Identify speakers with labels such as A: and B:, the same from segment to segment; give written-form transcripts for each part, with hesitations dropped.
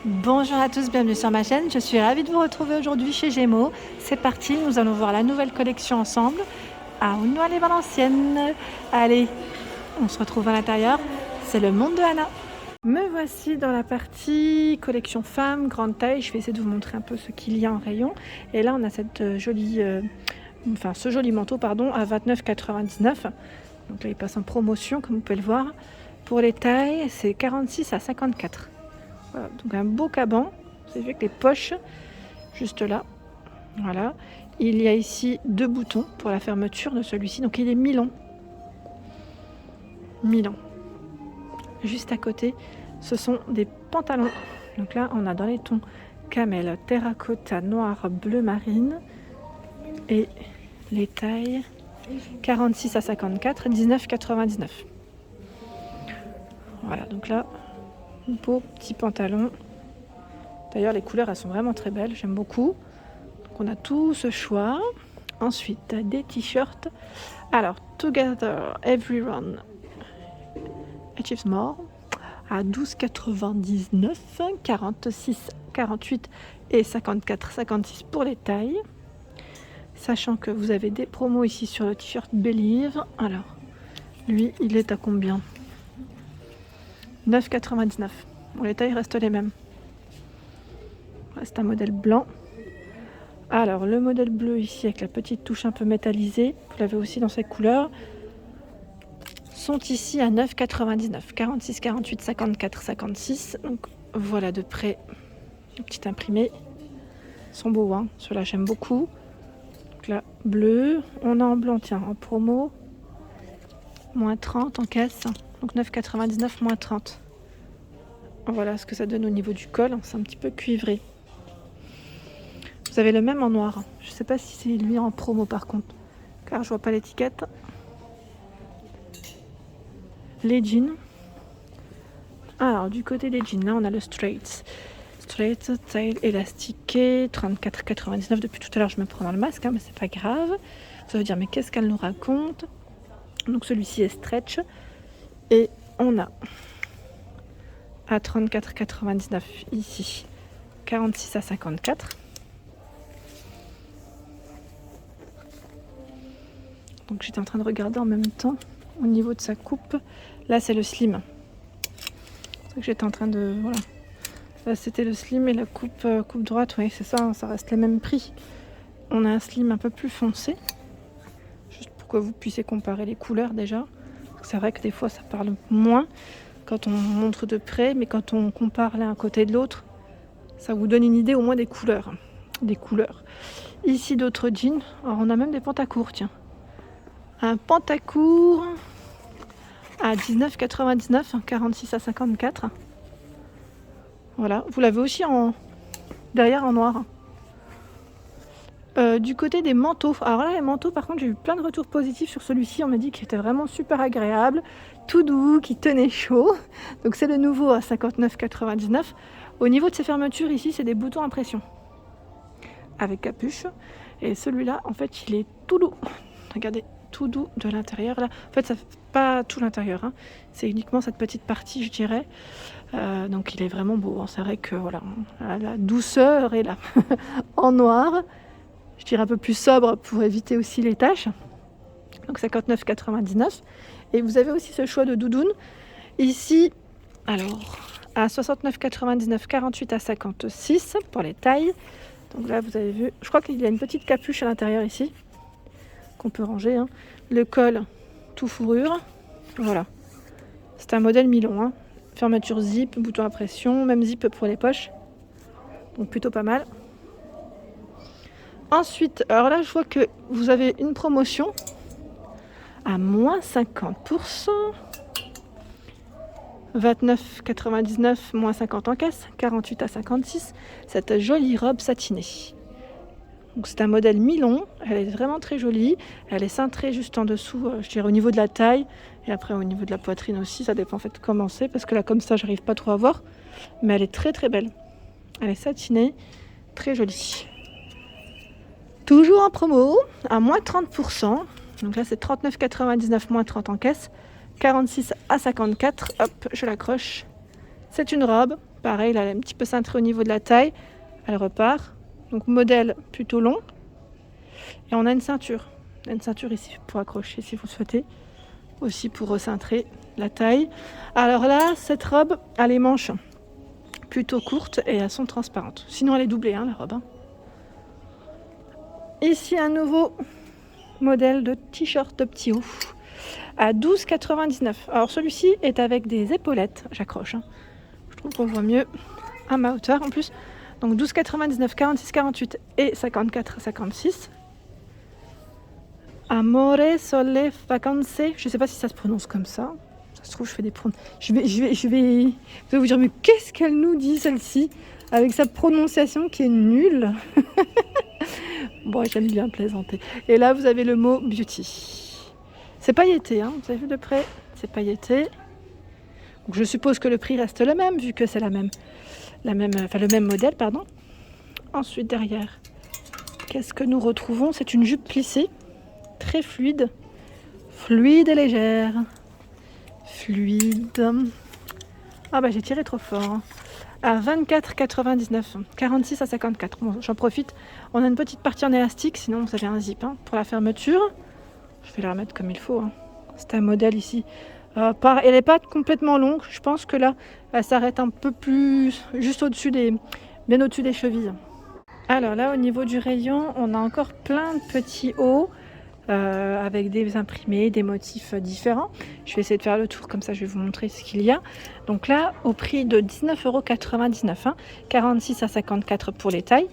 A: Bonjour à tous, bienvenue sur ma chaîne. Je suis ravie de vous retrouver aujourd'hui chez Gémeaux. C'est parti, nous allons voir la nouvelle collection ensemble à Aulnoy-les-Valenciennes. Allez, on se retrouve à l'intérieur. C'est le monde de Anna. Me voici dans la partie collection femmes, grande taille. Je vais essayer de vous montrer un peu ce qu'il y a en rayon. Et là, on a cette jolie, ce joli manteau à 29,99 €. Donc là, il passe en promotion, comme vous pouvez le voir. Pour les tailles, c'est 46 à 54. Voilà, donc un beau caban, c'est vu avec les poches juste là. Voilà, il y a ici 2 boutons pour la fermeture de celui-ci, donc il est Milan. Juste à côté, ce sont des pantalons. Donc là, on a dans les tons camel, terracotta, noir, bleu marine et les tailles 46 à 54, 19,99 €. Voilà, donc là, beau petit pantalon. D'ailleurs, les couleurs, elles sont vraiment très belles. J'aime beaucoup. Donc, on a tout ce choix. Ensuite, des t-shirts. Alors, Together Everyone Achieves More à 12,99 €, 46, 48 et 54, 56 pour les tailles. Sachant que vous avez des promos ici sur le t-shirt Believe. Alors, lui, il est à combien ? 9,99 €. Bon, les tailles restent les mêmes. C'est un modèle blanc. Alors, le modèle bleu ici avec la petite touche un peu métallisée, vous l'avez aussi dans cette couleur, sont ici à 9,99 €. 46, 48, 54, 56. Donc voilà de près le petit imprimé. Ils sont beaux, hein. Ceux-là, j'aime beaucoup. Donc là, bleu. On a en blanc, tiens, en promo. Moins 30 en caisse. Donc 9,99 €, moins 30. Voilà ce que ça donne au niveau du col. C'est un petit peu cuivré. Vous avez le même en noir. Je ne sais pas si c'est lui en promo par contre, car je vois pas l'étiquette. Les jeans. Alors du côté des jeans, là on a le straight taille élastiqué, 34,99 €. Depuis tout à l'heure je me prends dans le masque, mais c'est pas grave. Ça veut dire mais qu'est-ce qu'elle nous raconte? Donc celui-ci est stretch et on a à 34,99 € ici, 46 à 54. Donc j'étais en train de regarder en même temps au niveau de sa coupe. Là c'est le slim. C'est ça que j'étais en train de... Voilà. Là c'était le slim et la coupe droite. Oui c'est ça, hein, ça reste les mêmes prix. On a un slim un peu plus foncé. Juste pour que vous puissiez comparer les couleurs déjà. C'est vrai que des fois ça parle moins quand on montre de près. Mais quand on compare l'un à côté de l'autre, ça vous donne une idée au moins des couleurs. Ici d'autres jeans. Alors on a même des pantacourts, tiens. Un pantacourt à 19,99 €, 46 à 54. Voilà, vous l'avez aussi derrière en noir. Du côté des manteaux, alors là les manteaux par contre j'ai eu plein de retours positifs sur celui-ci. On m'a dit qu'il était vraiment super agréable, tout doux, qui tenait chaud. Donc c'est le nouveau à 59,99 €. Au niveau de ses fermetures ici c'est des boutons à pression avec capuche. Et celui-là en fait il est tout doux. Regardez, tout doux de l'intérieur là. En fait ça fait pas tout l'intérieur, hein. C'est uniquement cette petite partie je dirais. Donc il est vraiment beau, hein. C'est vrai que voilà, la douceur est là en noir. Je dirais un peu plus sobre pour éviter aussi les taches. Donc 59,99 €. Et vous avez aussi ce choix de doudoune ici. Alors à 69,99 €, 48 à 56 pour les tailles. Donc là vous avez vu, je crois qu'il y a une petite capuche à l'intérieur ici qu'on peut ranger, hein. Le col tout fourrure. Voilà, c'est un modèle mi-long, hein. Fermeture zip, bouton à pression, même zip pour les poches. Donc plutôt pas mal. Ensuite, alors là je vois que vous avez une promotion à moins 50%. 29,99 € moins 50 en caisse, 48 à 56. Cette jolie robe satinée. Donc c'est un modèle mi-long, elle est vraiment très jolie. Elle est cintrée juste en dessous, je dirais au niveau de la taille. Et après au niveau de la poitrine aussi, ça dépend en fait comment c'est. Parce que là comme ça j'arrive pas trop à voir. Mais elle est très très belle. Elle est satinée, très jolie. Toujours en promo, à moins 30%. Donc là c'est 39,99 € moins 30 en caisse. 46 à 54. Hop, je l'accroche. C'est une robe Pareil, là, elle est un petit peu cintrée au niveau de la taille. Elle repart. Donc modèle plutôt long. Et on a une ceinture. On a une ceinture ici pour accrocher si vous le souhaitez. Aussi pour recintrer la taille. Alors là, cette robe a les manches plutôt courtes et elles sont transparentes. Sinon, elle est doublée, la robe. Ici, un nouveau modèle de t-shirt de petit haut à 12,99 €. Alors celui-ci est avec des épaulettes. J'accroche. Je trouve qu'on voit mieux à ma hauteur en plus. Donc 12,99 €, 46, 48 et 54, 56. Amore sole vacanze. Je ne sais pas si ça se prononce comme ça. Ça se trouve, je fais des prononciations. Je vais vous dire, mais qu'est-ce qu'elle nous dit celle-ci avec sa prononciation qui est nulle. Bon, j'aime bien plaisanter. Et là, vous avez le mot beauty. C'est pailleté, vous avez vu de près, c'est pailleté. Donc, je suppose que le prix reste le même, vu que c'est le même modèle, pardon. Ensuite, derrière, qu'est-ce que nous retrouvons? C'est une jupe plissée, très fluide. Fluide et légère. Fluide. Ah bah j'ai tiré trop fort. À 24,99 €, 46 à 54. Bon, j'en profite. On a une petite partie en élastique, sinon vous avez un zip pour la fermeture. Je vais la remettre comme il faut. C'est un modèle ici. Elle n'est pas complètement longue. Je pense que là, elle s'arrête un peu plus, juste bien au-dessus des chevilles. Alors là, au niveau du rayon, on a encore plein de petits hauts. Avec des imprimés, des motifs différents. Je vais essayer de faire le tour, comme ça je vais vous montrer ce qu'il y a. Donc là, au prix de 19,99 €, 46 à 54 pour les tailles.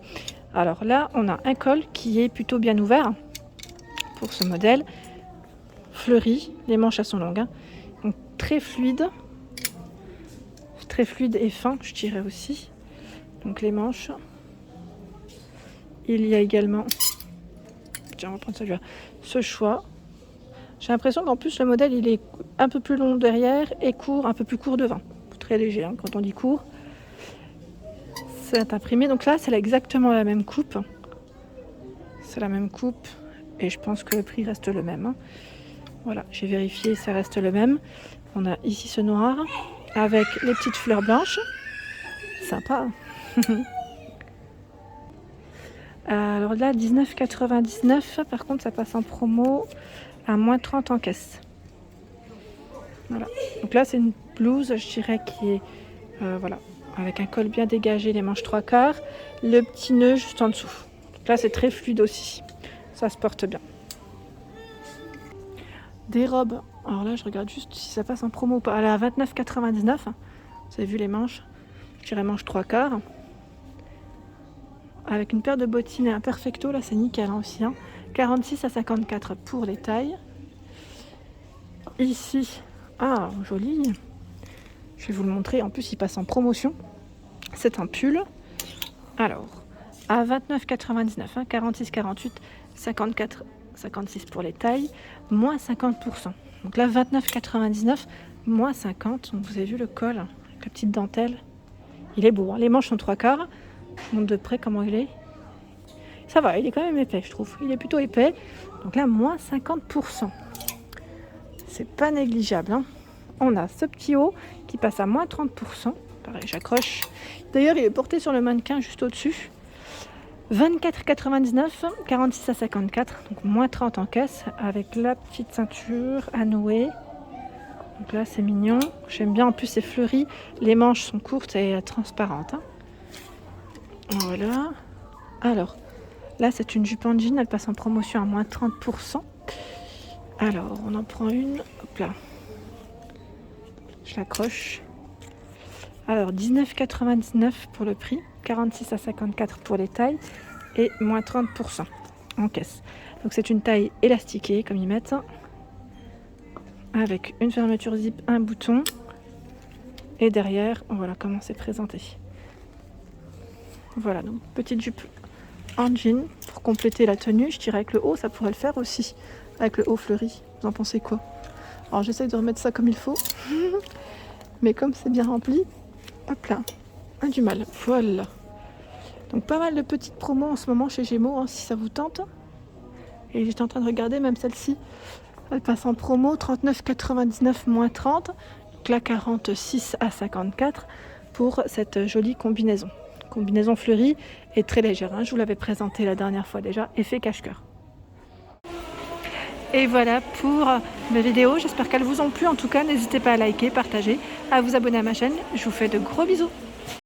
A: Alors là, on a un col qui est plutôt bien ouvert pour ce modèle. Fleuri, les manches elles sont longues. Donc très fluide et fin, je dirais aussi. Donc les manches. Il y a également... Tiens, on va prendre celui-là. Ce choix. J'ai l'impression qu'en plus le modèle il est un peu plus long derrière et court, un peu plus court devant. Très léger quand on dit court. C'est imprimé. Donc là, c'est exactement la même coupe. C'est la même coupe et je pense que le prix reste le même. Voilà, j'ai vérifié, ça reste le même. On a ici ce noir avec les petites fleurs blanches. Sympa. Alors là, 19,99 €. Par contre, ça passe en promo à moins 30 en caisse. Voilà. Donc là, c'est une blouse, je dirais, qui est voilà, avec un col bien dégagé, les manches 3/4, le petit nœud juste en dessous. Donc là, c'est très fluide aussi. Ça se porte bien. Des robes. Alors là, je regarde juste si ça passe en promo ou pas. Elle est à 29,99 €. Vous avez vu les manches? Je dirais manches 3/4. Avec une paire de bottines et un perfecto, là c'est nickel aussi. 46 à 54 pour les tailles. Ici, joli. Je vais vous le montrer. En plus, il passe en promotion. C'est un pull. Alors, à 29,99 €, 46, 48, 54, 56 pour les tailles, moins 50%. Donc là, 29,99 €, moins 50. Donc vous avez vu le col, avec la petite dentelle. Il est beau. Les manches sont 3/4. Je vous montre de près comment il est. Ça va, il est quand même épais, je trouve. Il est plutôt épais. Donc là, moins 50%. C'est pas négligeable. On a ce petit haut qui passe à moins 30%. Pareil, j'accroche. D'ailleurs, il est porté sur le mannequin juste au-dessus. 24,99 €, 46 à 54. Donc moins 30 en caisse avec la petite ceinture à nouer. Donc là, c'est mignon. J'aime bien. En plus, c'est fleuri. Les manches sont courtes et transparentes. Voilà. Alors, là, c'est une jupe en jean. Elle passe en promotion à moins 30%. Alors, on en prend une. Hop là. Je l'accroche. Alors, 19,99 € pour le prix. 46 à 54 pour les tailles. Et moins 30% en caisse. Donc, c'est une taille élastiquée, comme ils mettent. Avec une fermeture zip, un bouton. Et derrière, voilà comment c'est présenté. Voilà, donc petite jupe en jean pour compléter la tenue. Je dirais avec le haut, ça pourrait le faire aussi. Avec le haut fleuri. Vous en pensez quoi? Alors j'essaye de remettre ça comme il faut. Mais comme c'est bien rempli, hop là, du mal. Voilà. Donc pas mal de petites promos en ce moment chez Gémeaux, si ça vous tente. Et j'étais en train de regarder, même celle-ci, elle passe en promo, 39,99 moins 30. Donc là, 46 à 54. pour cette jolie combinaison. Combinaison fleurie et très légère, hein. Je vous l'avais présentée la dernière fois déjà, effet cache-cœur. Et voilà pour mes vidéos, j'espère qu'elles vous ont plu. En tout cas, n'hésitez pas à liker, partager, à vous abonner à ma chaîne. Je vous fais de gros bisous.